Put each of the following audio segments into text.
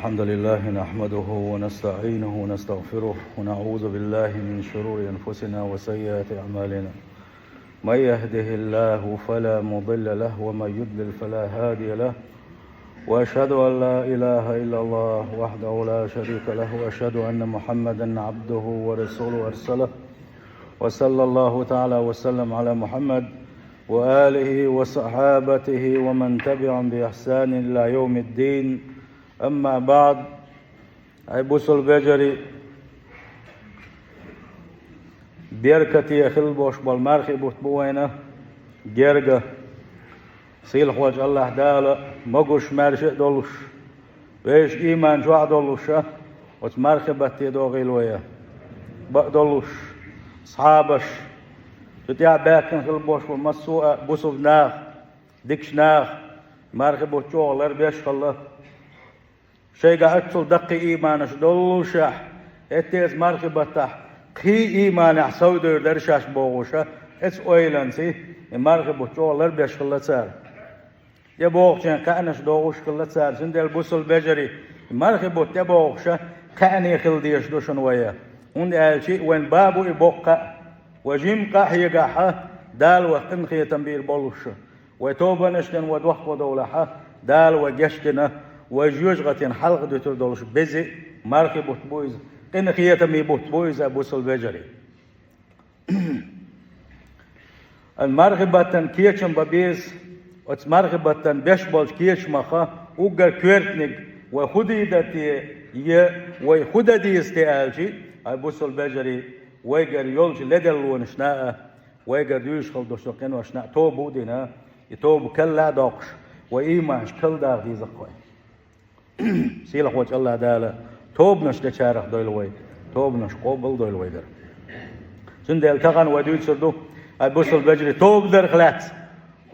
الحمد لله نحمده ونستعينه ونستغفره ونعوذ بالله من شرور أنفسنا وسيئات أعمالنا. من يهده الله فلا مضل له ومن يضلل فلا هادي له، وأشهد أن لا إله إلا الله وحده لا شريك له، وأشهد أن محمدا عبده ورسوله أرسله، وصلى الله تعالى وسلم على محمد وآله وصحابته ومن تبعهم بإحسان إلى يوم الدين. أما بعد، أبوس البجري بيركتي أخل بوش بالمرخي بوتبوينة جرجة سيل خوج الله دالة مقوش مرشق دولش بيش إيمان جوع دولشة وتمرخي باتي دوغي لويا بقدولش صحابش تتيع باكن خل بوش بالمسوء بوسو ناخ ديكش ناخ مرخي بوتشوغ لربيش خله شيء قاعد دقي إيمانش دولشة اتيز مرخبته قي إيمان سودر درشاش بوغوشة اتس اويلانسي مرخبو جولر بيش خلصار يا بوغشان كأنش دوغوش خلصار سندل بوسل بجري مرخبو تبوغشة كأني خلديش دوشن ويا وند قالشي وين بابو يبوقع وجيم قاح يقاحة دال وقن خي تنبير بولوشة وتوبنشتن ودوخ ودولحة دال وجشتنا وجوجغتين حلق دوتر دولش بزي ماركي بوتبويز قن خياتا مي بوتبويز أبوس البجري المرغبتن كيشن ببيز وتس مرغبتن بيشبولش كيش مخا وقر كيرتنك وخديدتي وخددي استيالشي أبوس البجري ويقر يولش لدلون شناء ويقر يوش خلدوشتقين وشناء توبو دينا يتوبو كلا دوقش وإيمانش كل داغ دي زقوي سيلخ وجه الله داله توبنش دشارخ دويلوي توبنش قبل دويلوي در سندل تغن وديت سردو ابوس البجري توب در خلات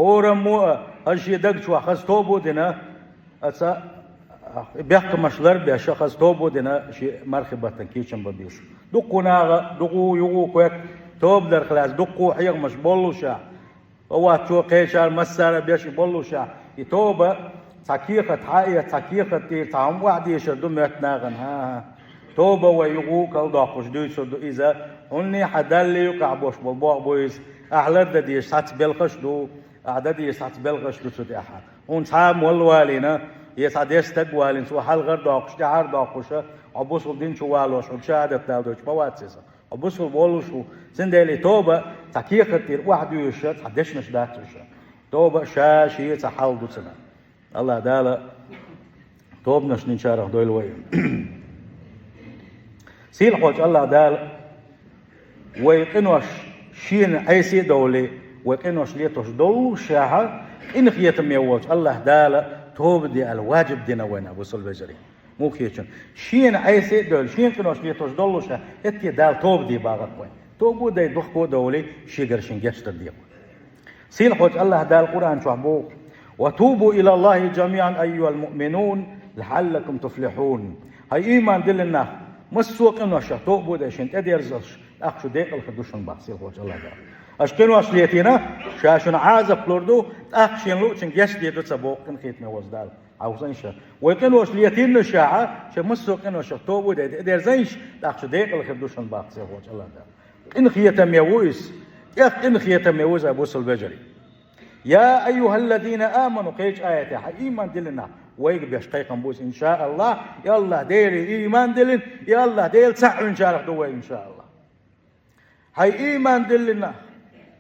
هورم مو هالشي دق شو خص توبو دنا اسا بيحق مشلر بيشخص توبو دنا شي مرخبتن كيشن ببيس دقنا دقو يغو كوك توب در خلاص دقو حيق مش بولوشا هو تو قيشار مسار بيش بولوشا يتوبه تكيخة حائية تكيخة تي تعم وعدي يشردو ميتناغن ها توبة ويغو كالداقوش دوي سردو إذا هني حدالي يقعبوش بالبوغ بويز أحلر دي يسات بلغش دو أعداد يسات بلغش دو سدي أحد هون تعام والوالينا يسات يستقوالين سو حال غير داقوش دعار داقوشة عبوس الدين شو والوش ومشاهدة دالدوش بواتسيسا عبوس البولوشو سندالي توبة تكيخة تي وعدي يشرد حدش نشداتوشا توبة شاشي تحال دو سنة الله دالا توبنش نشارخ دويل وي سيل خوش الله دالا ويقنوش شين عيسي دولي ويقنوش ليتوش دول شاها إن خيتم يوش الله دالا توب دي الواجب دينا وين أبو سلبجري مو كيشن شين عيسي دول شين قنوش ليتوش دول شاها اتي دال توب دي باغت وين توبو دي دخبو دولي شيقر شنجشتر دي سيل خوش الله دال القرآن شعبوك وتوبوا إلى الله جميعا أيها المؤمنون لعلكم تفلحون هاي إيمان دلنا مسوق إنه توبوا داشين تديرزش أخشوا ديق الخدوشن بحسيل خوش الله دار أشكنوا أشليتنا شاشن عازب لوردو أخشين لوشن جش ديدو تسبوق إن خيت موزدال عاوزين شا ويقنوا أشليتنا شاعة شمسوق إنه توبوا ديرزيش أخشوا ديق الخدوشن بحسيل خوش الله دار إن خيتم يويس إن خيتم يويس أبو سلبجري يا أيها الذين آمنوا قيش آياتي إيمان دلنا ويق بيشقيق بوس إن شاء الله يا الله ديري إيمان دلن يا الله ديل سح إن شاء الله دوي إن شاء الله هاي إيمان دلنا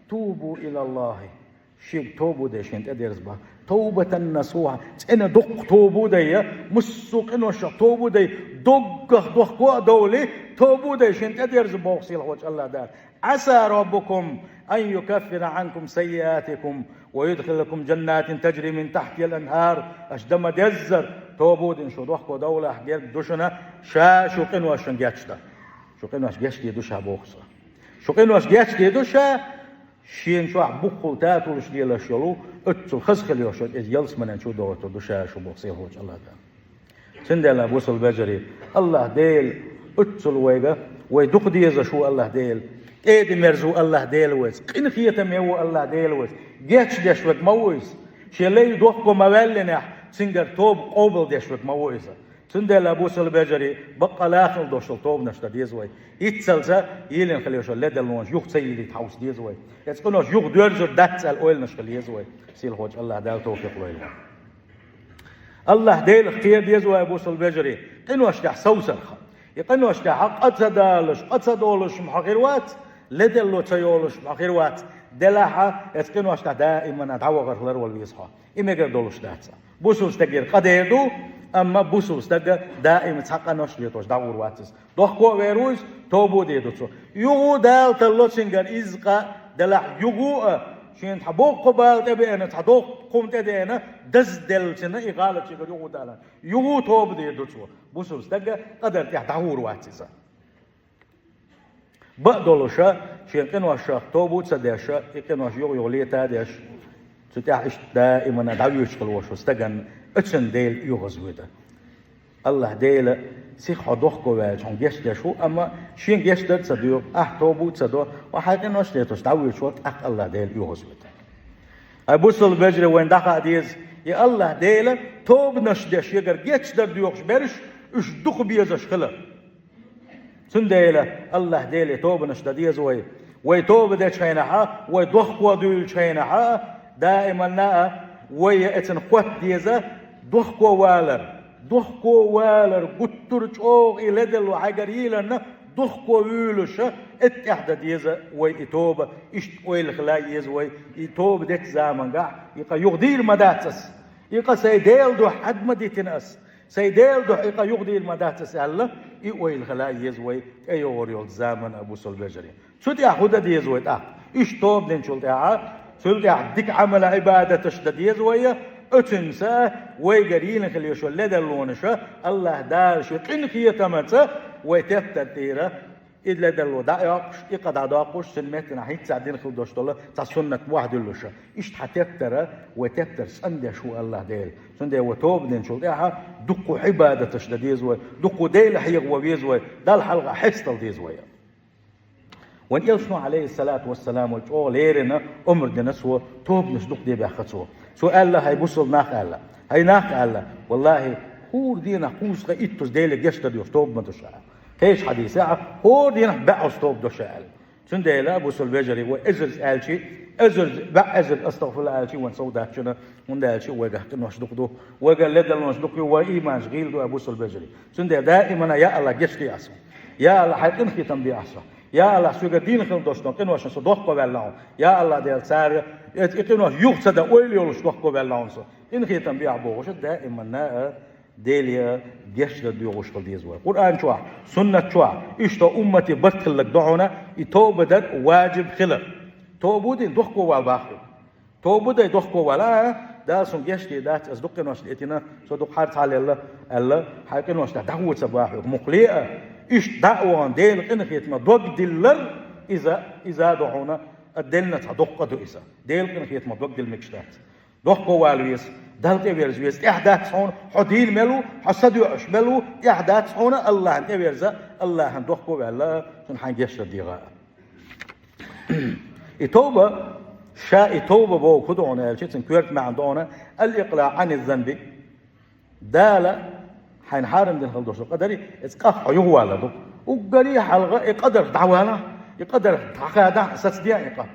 توبوا إلى الله شيء توبوا ديشين تدرس بها توبة نصوحة أنا دق توبوا دي مسوق إنه شق توبوا دي دق دولي توبوا ديشين تدرس بوصيل وجه الله دار عسى ربكم أن يكفر عنكم سيئاتكم ويدخلكم جنات تجري من تحت الأنهار أشدم دزر توبود إن شو دوخكو دولة حقيق دوشنا شو قنوا شنجاتشتا شو قنوا شجاتشتي دوشها بوخصة شو قنوا شجاتشتي دوشها شين شو عبوخو تاتو لشلي لشيلو اتو خسخل يوشد إذ يلس من شو دوتو دوشها شو بوخصيه هوش الله دام سندل أبوس البجري الله ديل اتو الويقة ويدوق ديزا شو الله ديل ايدي مرزو الله ديلوز قين خيتم يو الله ديلوز جيتش دشوك مويس شي لي دوخكو مولنا سنجر توب قوبل دشوك مويس سندل أبو سلبجري بقى لاخل دوشل توب نشتا ديزوي يتسلسا يلين خليوش لدل نونش يوخ تسيلي تحوس ديزوي يتسقنوش يوخ دورزر داتسال أويل نشكل يزوي سيل خوش الله دال توفيق لويل الله ديل اختيار ديزوي أبو سلبجري قنوش تح سوسرخ يقنوش تح قصدالش قصدولش محقيروات لدل لو تيولش محقيروات دلاحة يتقنوش تح دائما دعوة غرخلر والويسها إميقر دولش داتسا بوسوس تقير قديدو أما بوسوس تقى دائما تحقنوش ليتوش دعور واتس دوخكو ويروز توبو ديدوتسو يغو دال تلوشنجر إزقا دلاح يغو شين تحبوق قبال تبينا تحدوق قوم تدينا دز دلتنا إغالة شكر يغو دالا يغو توب ديدوتسو بوسوس تقى قدر تح دعور واتسا بقدولوشا شين قنوشا توبو تسديشا إقنوش يغو ليتا ديش تتعش دائما دعويش قلوش واستجن اتشن ديل يغزوده الله ديل سيخ حدوخ قواج هم جيش شو أما شين جيش ده تصدق توبو تصدق وحاجة نشلتوش دعويش وقت الله ديل يغزوده أبوس البجر وين دقة ديز يا الله ديل توب نشدش يقر جيش ده ديوخش برش إش دق بيزش خلا سنديل الله ديل توب نشديز وي توب ده شينها وي دخ ودول شينها دائما نا وي اتن قوت ديزا دخكو والر قطر چوغ إلدل وحاقريلن دخكو ويلش ات احدى ديزا وي اتوب اشت ويل خلايز وي اتوب ديك زامن قاع يقا يغدير مداتس يقا سيديل دو حد مديتن اس سيديل دو يقا يغدير مداتس هلا ويل خلايز وي ايور يول زامن ابو سلبجري شو دي اخودا ديز وي تا اشتوب دين شول تاعا سلطة عدك عمل عبادة تشتديز ويا اتنسى ويقرين خليه شو لدى اللونشة الله دار شو قنك يتمتى ويتفتتيرا إذ لدى اللو داقش إقاد داقش سنمتنا حيث سعدين خل دوشتولا تا سنة واحد اللوشة إشت حتفترا ويتفتر سندى شو الله ديل سندى وتوب دين شو داها دقو عبادة تشتديز ويا دقو ديل حيق وبيز ويا دال حلقة حستل ديز ويا وان يلشنو عليه الصلاة والسلام وجو ليرنا أمر دنسو توب نسدق دي بأخذسو سؤال الله هيبوصل ناخ الله هاي ناخ الله والله هور دينا قوس غيتوس ديلك يشتد يفتوب مدوشاء كيش حديثة هور دينا بأس توب دوشاء سن ديلا بوصل بجري وإزرز آلشي إزرز بأزرز أستغفر الله آلشي وان سودات شنا وان دالشي وقه نشدق دو وقه لدل نشدق وإيمان شغيل دو أبوصل بجري سن ديلا دائما يا الله جشتي أسو يا الله حيقن ختم بي أسو يا الله سوغا دين خل دوستون قنوش نسو دوخ قبلهم يا الله ديال سار قنوش يغسد اويل يولش دوخ قبلهم سو ان خيتم بيع بوغش دائما نا ديليا جيش ديوغش قل ديزوا قران شوا سنه شوا اشتو امتي بتخل لك دعونا يتوبدت واجب خلق توبودين دوخ قوا باخو توبود دوخ قوا لا دا سون جيش دي دات از دوقنوش اتينا سو دوخ حارت على الله حقنوش دعوت صباح مقليه إيش دعوان ديل قنخيت ما دوق دلر إذا دعونا الدلنا تدق دو إذا ديل قنخيت ما دوق دل مكشتات دوق والويس دل تبيرز ويس إحداث هون حديل ملو حسدو أشملو إحداث هون الله أن تبيرز الله أن دوق والله سنحن جيش الديغاء إتوبة شاء إتوبة بو كدونا الشيء كويرت ما عندنا الإقلاع عن الذنب دالة حين حارم دين خلدوش قدري اسقاف عيوه على دو وقري حلقه يقدر دعوانا يقدر عقاده اساس دي يقا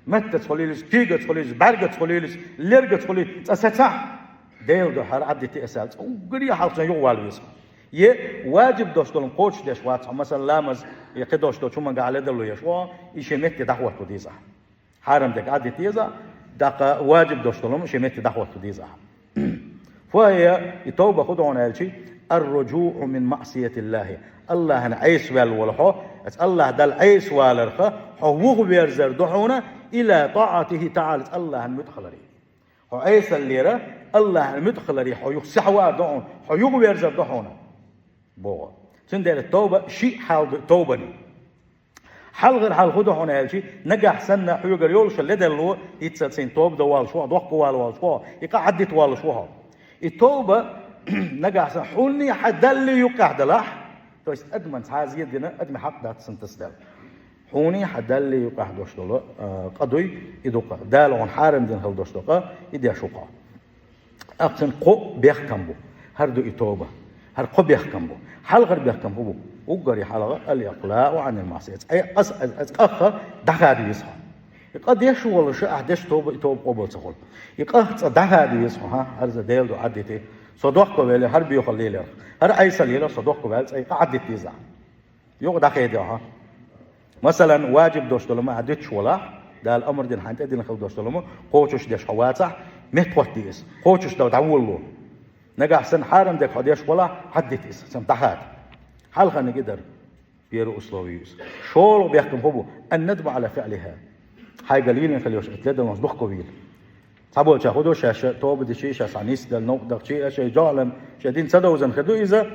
متى تخليلس كيغا تخليلس برغا تخليلس ليرغا تخليلس اساتا ديل دو حر عدي تاسال وقري حلقه عيوه على ويس يه واجب دوشتون قوش ديش وات مثلا لامز يقدوش دو چوما قال دلو يشوا يشمت دعوته ديزا حرم دك عدي تيزا دقه واجب دوشتون يشمت دعوته ديزا فهي التوبة خدعنا الشيء الرجوع من معصية الله الله عيس والولحو الله دل عيس والرخا حوغ بيرزر دحونا إلى طاعته تعالى الله المدخلري هو عيس الليرة الله المدخلري حوغ سحوا دحون حوغ بيرزر دحونا بوغا سندل التوبة شيء حال توبني حال غير حال خدعنا الشيء نجح سنة حوغ يولش اللي دلو يتسلسين توب دوال شو دوق وال شو يقعد توال شو التوبة نجح سحولني حدلي يقعدلح تويست أدمن هذه يدنا أدم حق دات سنتسدل حوني حدلي يقعدوش دول قضي يدوقا دال عن حارم دين هل دوش دوقا يدي شوقا أقسم قو بيختمبو هردو التوبة هر قب يحكم بو حلقة بيحكم هو وقري حلقة الإقلاع عن المعصية أي أخ دخل يصح قد يشول شيء أحدش توب قبل تقول يقه دخل يصح ها هذا ديل دو عدتي صدق قبل هر بيخلي له هر أي سليل صدق قبل أي عدت يزع يوق دخل ده ها مثلا واجب دوش لما عدتش ولا ده الأمر دين حنت دين خل دوش لما قوتش دش حواتح متوتيس قوتش ده تعول له نجح سن حارم دك حديش ولا عدت يس سمتحات حلقة نقدر بيرو أسلوبيوس شو بيحكم هو الندم على فعلها هاي قليل خليوش اتلاد المصدوق قبيل صابول تاخدو شاشة توب دي شيء شاس عنيس دل نوق دق شيء جعلم شدين صدو زن خدو إذا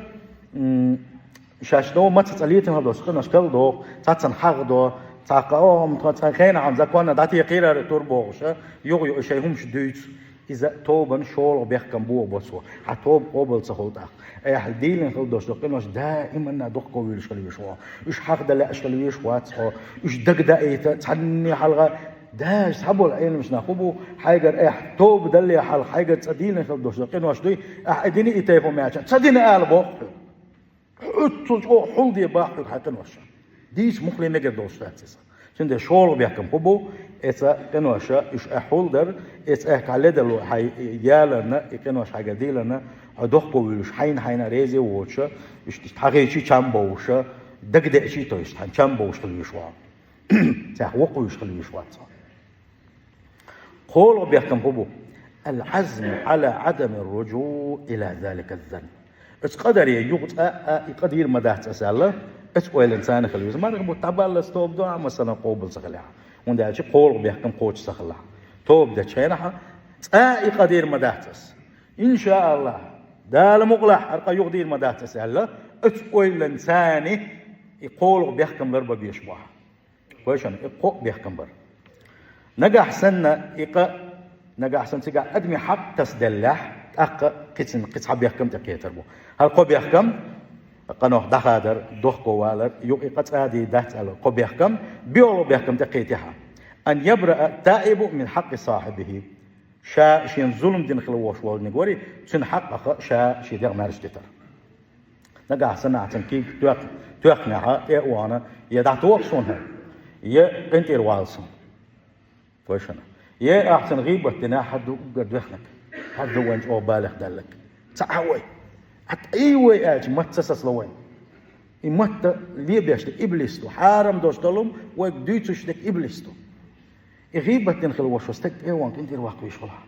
شاش دو ما تتسأليتهم هذا سخنا شكل دو تاتسن حق دو تاقاهم تاتخين عن زكوانا داتي قيرة توربوش يو شيء همش دويتس إذا توبن شول بيحكم بو بسوا حتوب قبل سخوت أي حديلن خل دوش دقناش دائما ندق قوي شلوي شوا إيش حق ده لا شلوي شوا إيش دق ده إيه تعني حلقة ده سحبوا العين مش ناخبو حاجة إيه توب ده اللي حل حاجة تديلن خل دوش دقناش دوي أديني إتايفو معك تديني قال بوق حول دي باحك حتى نوش ديش مخلي نجد دوش تاتسا شنده شول بيحكم هبو إذا كنوشة إيش أحول در إذا كالدلو هاي يالنا كنوش حاجة ديلنا عدوق قويلش حين ريزي ووشة إيش تحقي شيء كمبوشة دقدق شيء تويش حين كمبوش خليشوا تحوق ويش خليشوا قولوا بيحكم هبو العزم على عدم الرجوع إلى ذلك الذنب إيش قدر يجوز يقدر مدات أسأله إيش الإنسان خليه ما نقول تبى لستوب ده مثلا قابل سخلها وندي أشي قول بيحكم قوتش سخلها توب ده شينها قدير مداتس إن شاء الله ده المقلح أرقى يقدر مداتس الله إيش الإنسان يقول بيحكم بربا بيشبه ويشان يقول بيحكم بر نجح سنة نجح سنة تجا أدمي حق تسدلح قص حب يحكم تكيتر بو هل قب يحكم قنوح دخادر دوخ قوالر يقص هذه دهت على قب يحكم بيولو بيحكم تقيتها أن يبرأ تائب من حق صاحبه شا شين ظلم دين خلوش والنجوري شن حق شا شي دير مارش تتر نجح سنة عتنكي توقنها وانا يدع توقصونها أنت روالسون وشنا أحسن غيبة تنا حد قد وحنك حد وانج أو بالغ دلك تعوي حتى أيوة ما تسس لوين إمتى ليه بيشتك إبليستو حارم دوستلهم ويقديتوش لك إبليستو غيبة تنخل وشوستك وانك انت الواقع يشغلها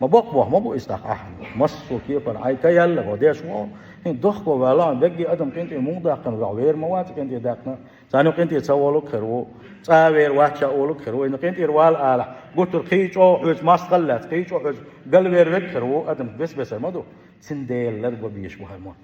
ما بقوه ما بو استاق أحد مصو كيفر عاي كيالا وديش مو دخوا ولا بقي أدم كنت موضع كان غوير موات كنت داكنا ثاني كنت يتسولو خرو تاوير واتشا اولو خرو إن كنت يروال آله قلت الخيجو حوز ما استغلت خيجو حوز قلبير وكرو أدم بس مدو تنديل لربو بيشبه الموت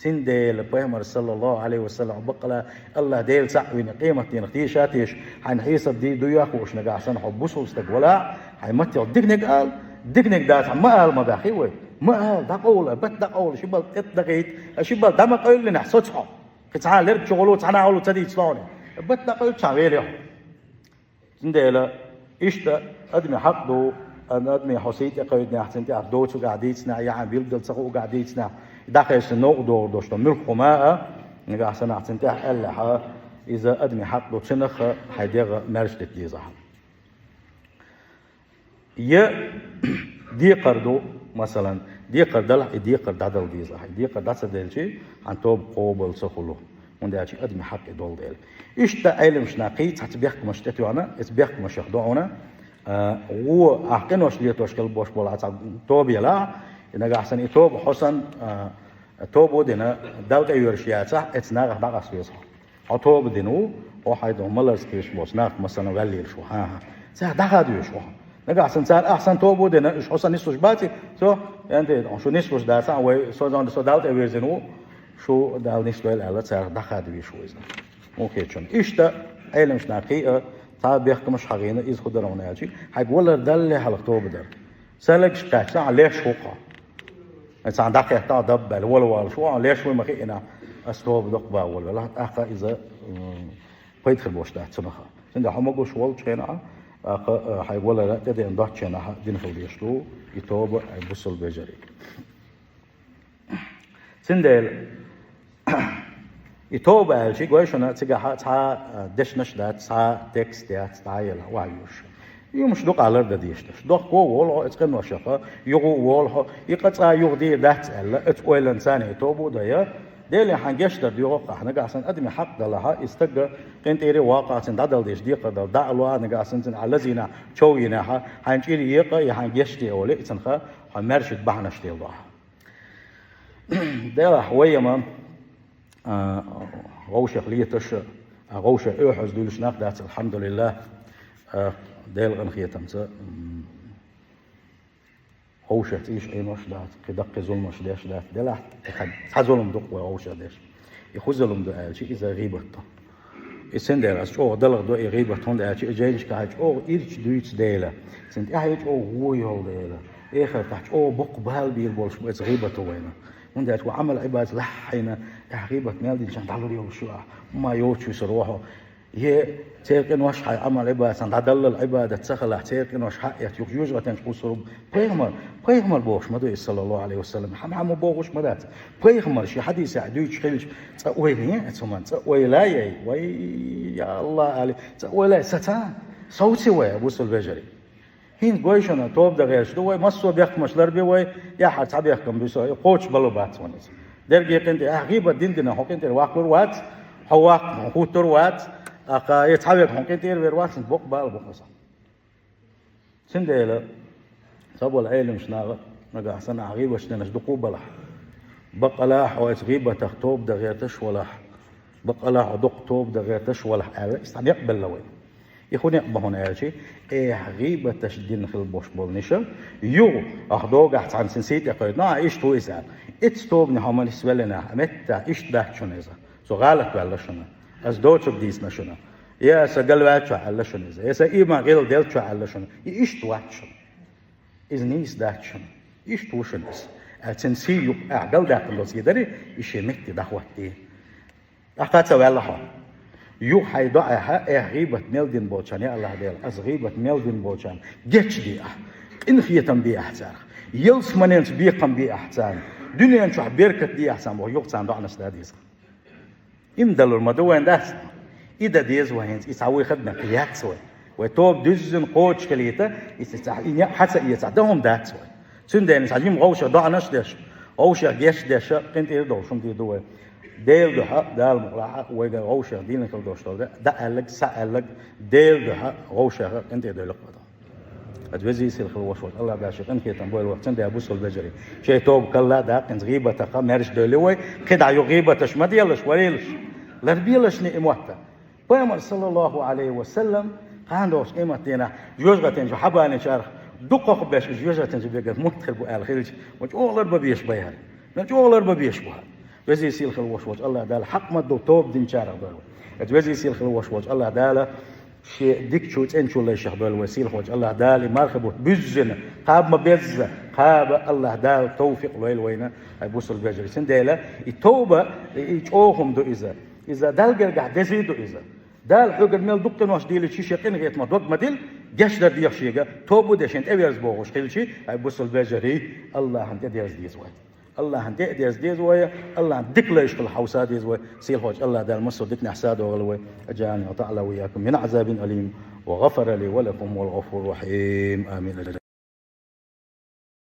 تنديل بيامر صلى الله عليه وسلم بقلا الله ديل سعوين قيمة نختيشاتيش حين حيصب دي دوياخ وش نقع سنة حبوسو استقولا حين متى دقنق قال دقنق دات ما قال ما باخيوي ما قال دقول بت دقول شبال تدقيت شبال دم قيل لنا حصتها كتعال لرب شغلو تعنا عولو تدي تلاوني بت دقيل تعويل يوم تنديل إشتا أدمي حقدو أنا أدمي حسيت قيدنا أحسنتي عبدوتو قاعديتنا يعني بيلدل سقو قاعديتنا داخل النوق دور دوشتو ملك وماء نجا أحسن أحسنتي ألا إذا أدمي حقدو تنخ حيديغ مارش تتليزها دي قردو مثلا دي قردل دي قردل ديزها دي قردل سدلشي عن توب قوبل سخلو وندي أشي أدمي حق دول ديل إيش علم شناقيت حتى بيحكم مشتتو أنا إس بيحكم مشيخدونا هو أحكنوش ليتوش كالبوش بولا توب يلا إنك أحسن يتوب حسن توب دينا داوت أيورشيات صح إتناغ داغس فيصح توب دينو أو حيدو ملرس كيش بوس ناق مثلا غليل شو ها صح داغادو شو نك أحسن صار أحسن توب دينا إيش حسن نسوش باتي سو يعني شو نسوش دا صح وي سو زون سو داوت أيورزينو شو داو نسويل على صار داغادو شو إذا أوكي شون إيش تا علم شناقي بيحكم مش حقينا إذا خدرونا يجي حيقول دل حلقته بدر سلك شقاش ليش شوقة إنسان دقيق تا دبل ولا شو ليش وين ما خينا أستوب دقبا ولا أخا إذا بيدخل بوشتات سمخة عند حمقو شوال شينا حيقول لا تدي إن شينا دين في اليشتو يتوب يبصل بجري سندل يتوبة شيء قويشنا تجاه تا دشنش دات تا تكست دات تايل وايوش يومش دوق على الأرض ديشتش دوق وول اتقن وشقة يغو وول يقطع يغدي دات ألا اتقول إنسان يتوبوا دايا ديلي حنجش در ديوق احنا قاسن أدمي حق دلها استجى كنت إيري واقع تندعل ديش ديق دل دعوة أنا قاسن تن على زينا شويناها حنجيري يقا يحنجش دي أولي تنخا حمرشد بحنش دي الله ديلا حوية ما غوشة خليتش غوشة إحز دولش ناقدات الحمد لله ديل غنخية تمسا غوشة تيش أي نوش دات قدق ظلمش ديش دات ديلا حظلم دق وغوشة ديش يخزلم دو آلشي إذا غيبت السن ديلا أو دلغ دو غيبت هون آلشي جايش كهاج أو إيرش دويتش ديلا سنت أهيج أو غويول ديلا إخر تحت أو بق بهال بيل بولش بيت غيبت وينا من ده وعمل عباد لحينا غيبة مالدي عشان تعلو اليوم شو ما يوتشو يسروحه هي تيركن وش حي عمل عباد عشان تعدل العبادة تسخل تيركن وش حق يتيوج غتنش قصرب بيغمر بوش مدو صلى الله عليه وسلم حم بوش مدات بيغمر شي حديث عدوش خلش تقويني ثم تقويلاي وي يا الله علي تقويلاي ستا صوتي ويا ابو البجري هين قويشنا توب ده غيرش دوي مصو بيخمش لربي وي يا حد صاحب يحكم بيسوي قوتش بلو بات ونس درجة كنت غيبة دين دينا هو كنت واقر وات حواق خوتر وات أقا يتحبك هو كنت وات بوق بال بوق صح سنديلا صبوا العيلم شناغ نجا حسن غيبة شناش دقو بلح بقى لا حويت غيبة تختوب ده غيرتش ولا بقى لا دق توب ده غيرتش ولا استعد يقبل لوين يخون يقبهون أشي غيبة تشدين في البوش بولنيشة يو أخدوج أحد عن سنسيت يقول نا إيش تو إزال إتستوب نحمل سوالنا متى إيش ده شون إذا سو غالط ولا شون أز دوتش بديس نشون يا سجلوات شو على شون إذا يا سإيمان غير ديل شو على شون إيش تو شون إز نيس ده شون إيش تو شون إز السنسي يو أعقل ده كله يدري إيش متى ده وقتي أخذت سوالها يو حيضعها غيبة ميلدين بوشان يا الله ديل أز غيبة ميلدين بوشان جتش دي إن خيتم بي أحسان يلس منينش بيقم بي أحسان دنيا شو بيركت دي أحسان بو يقصان دعنا سداديز إن دلور مدوين داس إذا ديز وهنز يسوي خدمة قياك سوي وتوب دزن قوتش كليتا يستحقين حتى يتعدهم دات سوي سندين سعيم غوشة دعنا سداش غوشة جيش داش قنت يدو شو تيدوه ديل ده دال مقلعة ويجا غوشة دين كل دوشتو ده قالك سألك ديل ده غوشة أنت يدل قدام أتوزي يصير خلوشوت الله بعشق إنك يتنبوي الوقت ده أبوس البجري شيء توب كلا ده كنت غيبة تقا مارش دولوي كده عيو غيبة تشمد يلش وليلش لربيلش نئموتا بيامر صلى الله عليه وسلم قاندوش إمتنا جوجة تنجو حباني شارخ دقق باش جوجة تنجو بيجا مدخل بقى الخيلش وجو لربا بيش بيها نجو لربا بيش بها وزي يصير خلوش الله دال حق مدو توب دين شارع دول وزي يصير خلوش الله دال شيء ديك شو تنشو الله يشخ دول وسيل خوش الله دال مرخبوت بزنا قاب ما بيز قاب الله دال توفيق لويل وينا يبوس البجري سنديلا التوبة يجوهم دو إذا دال جرجع دزيدو إذا دال حق الميل دكتور واش ديل شيء شقين غيت ما دوق ما ديل جاش در ديخ شيء توبو دشين أبيرز بوغش كل شيء يبوس البجري الله أنت ديرز ديز وين الله هندي ديز ويا الله هنديك ليش كل حوسات ديز ويا سيل خوش الله دال مصر ديكنا حساد وغلوي أجاني وطعلا وياكم من عذاب أليم وغفر لي ولكم والغفور الرحيم آمين.